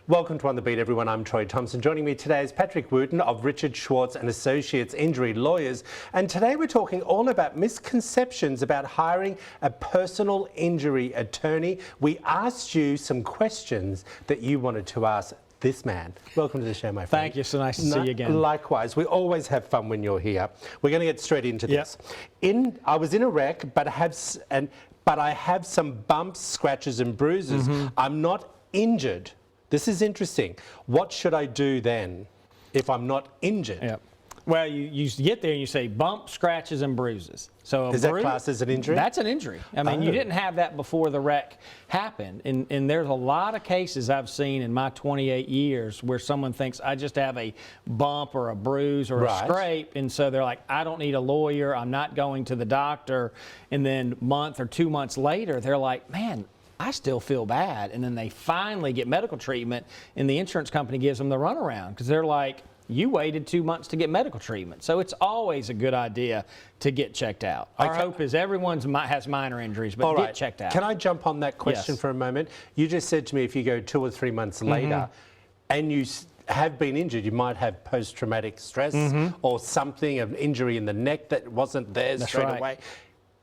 Welcome to On the Beat, everyone. I'm Troy Thompson. Joining me today is Patrick Wooten of Richard Schwartz and Associates Injury Lawyers. And today we're talking all about misconceptions about hiring a personal injury attorney. We asked you some questions that you wanted to ask this man. Welcome to the show, my friend. Thank you. So nice to see you again. Likewise. We always have fun when you're here. We're going to get straight into this. I was in a wreck, but I have some bumps, scratches and bruises. I'm not injured. This is interesting. What should I do then if I'm not injured? Yeah. Well, you get there and you say bump, scratches, and bruises. So is that classed as an injury? That's an injury. I mean, you didn't have that before the wreck happened. And there's a lot of cases I've seen in my 28 years where someone thinks, I just have a bump or a bruise or a scrape. And so they're like, I don't need a lawyer. I'm not going to the doctor. And then a month or 2 months later, they're like, man, I still feel bad. And then they finally get medical treatment and the insurance company gives them the runaround because they're like, you waited 2 months to get medical treatment. So it's always a good idea to get checked out. Our hope is everyone has minor injuries, but get checked out. Can I jump on that question for a moment? You just said to me if you go 2 or 3 months later and you have been injured, you might have post-traumatic stress or something, an injury in the neck that wasn't there straight away.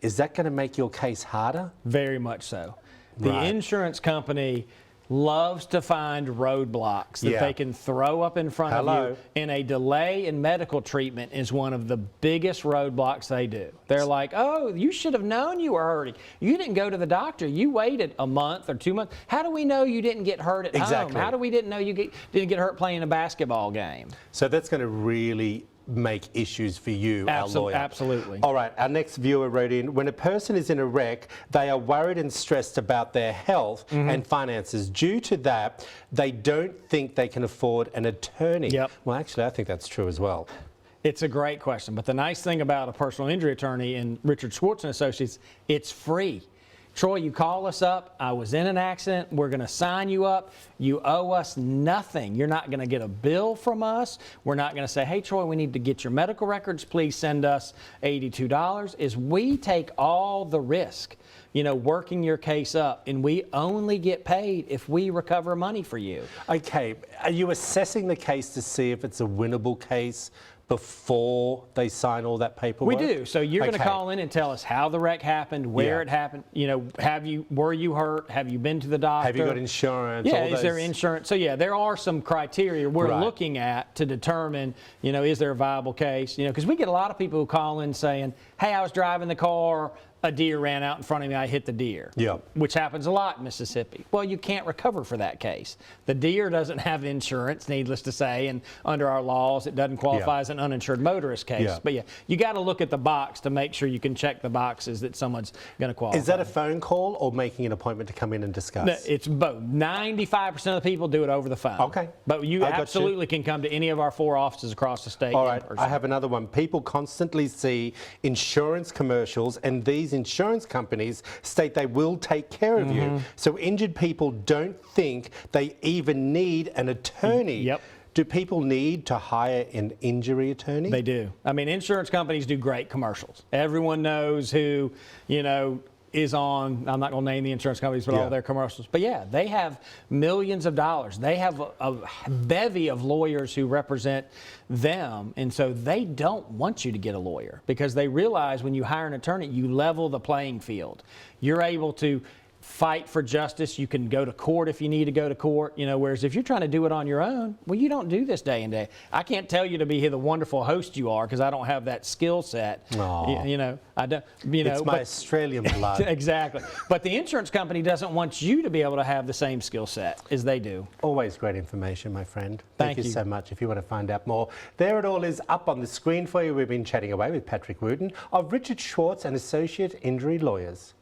Is that going to make your case harder? Very much so. The insurance company loves to find roadblocks that they can throw up in front of you, and a delay in medical treatment is one of the biggest roadblocks they do. They're like, oh, you should have known you were hurting. You didn't go to the doctor. You waited a month or 2 months. How do we know you didn't get hurt at home? How do we didn't know you didn't get hurt playing a basketball game? So that's going to really make issues for you, our lawyer. Absolutely. All right, our next viewer wrote in, when a person is in a wreck, they are worried and stressed about their health and finances. Due to that, they don't think they can afford an attorney. Well, actually, I think that's true as well. It's a great question, but the nice thing about a personal injury attorney in Richard Schwartz and Associates, it's free. Troy, you call us up, I was in an accident, we're going to sign you up, you owe us nothing. You're not going to get a bill from us. We're not going to say, hey, Troy, we need to get your medical records, please send us $82. We take all the risk, working your case up, and we only get paid if we recover money for you. Okay, are you assessing the case to see if it's a winnable case before they sign all that paperwork? We do. So you're going to call in and tell us how the wreck happened, where it happened. Were you hurt? Have you been to the doctor? Have you got insurance? Yeah, is there insurance? So there are some criteria we're looking at to determine, is there a viable case? Because we get a lot of people who call in saying, hey, I was driving the car, a deer ran out in front of me, I hit the deer, which happens a lot in Mississippi. Well, you can't recover for that case. The deer doesn't have insurance, needless to say, and under our laws, it doesn't qualify as an uninsured motorist case. But you got to look at the box to make sure you can check the boxes that someone's going to qualify. Is that a phone call or making an appointment to come in and discuss? No, it's both. 95% of the people do it over the phone. Okay. But you absolutely can come to any of our 4 offices across the state. All right, I have another one. People constantly see insurance commercials, and these insurance companies state they will take care of you. So injured people don't think they even need an attorney. Do people need to hire an injury attorney? They do. I mean, insurance companies do great commercials. Everyone knows who, is on, I'm not going to name the insurance companies, but all their commercials. But they have millions of dollars. They have a bevy of lawyers who represent them. And so they don't want you to get a lawyer because they realize when you hire an attorney, you level the playing field. You're able to fight for justice. You can go to court if you need to go to court, whereas if you're trying to do it on your own, well, you don't do this day and day. I can't tell you to be the wonderful host you are because I don't have that skill set. I don't, it's my Australian blood. Exactly. But the insurance company doesn't want you to be able to have the same skill set as they do. Always great information, my friend. Thank you so much. If you want to find out more, there it all is up on the screen for you. We've been chatting away with Patrick Wooten of Richard Schwartz and Associate Injury Lawyers.